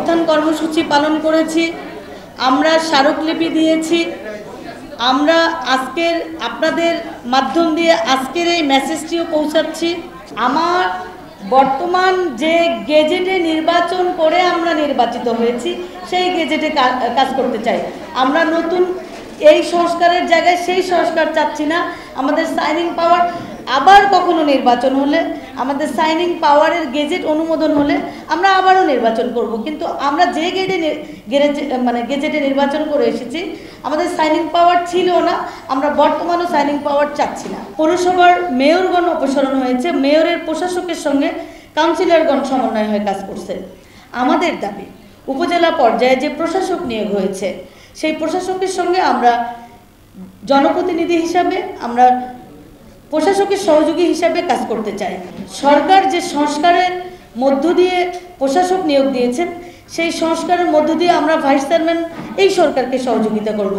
অবস্থান কর্মসূচি পালন করেছি, আমরা স্মারকলিপি দিয়েছি। আমরা আজকের আপনাদের মাধ্যম দিয়ে আজকের এই মেসেজটিও পৌঁছাচ্ছি। আমার বর্তমান যে গেজেটে নির্বাচন করে আমরা নির্বাচিত হয়েছি সেই গেজেটে কাজ করতে চাই। আমরা নতুন এই সংস্কারের জায়গায় সেই সংস্কার চাচ্ছি না। আমাদের সাইনিং পাওয়ার আবার কখনো নির্বাচন হলে, আমাদের সাইনিং পাওয়ারের গেজেট অনুমোদন হলে আমরা আবারও নির্বাচন করব, কিন্তু আমরা যে গেজেটে নির্বাচন করে এসেছি আমাদের সাইনিং পাওয়ার ছিল না, আমরা বর্তমানও সাইনিং পাওয়ার চাচ্ছি না। পৌরসভার মেয়রগণ অপসারণ হয়েছে, মেয়রের প্রশাসকের সঙ্গে কাউন্সিলরগণ সমন্বয় হয়ে কাজ করছে। আমাদের দাবি উপজেলা পর্যায়ে যে প্রশাসক নিয়োগ হয়েছে সেই প্রশাসকের সঙ্গে আমরা জনপ্রতিনিধি হিসাবে, আমরা প্রশাসকের সহযোগী হিসাবে কাজ করতে চাই। সরকার যে সংস্কারের মধ্য দিয়ে প্রশাসক নিয়োগ দিয়েছেন সেই সংস্কারের মধ্য দিয়ে আমরা ভাইস চেয়ারম্যান এই সরকারকে সহযোগিতা করব।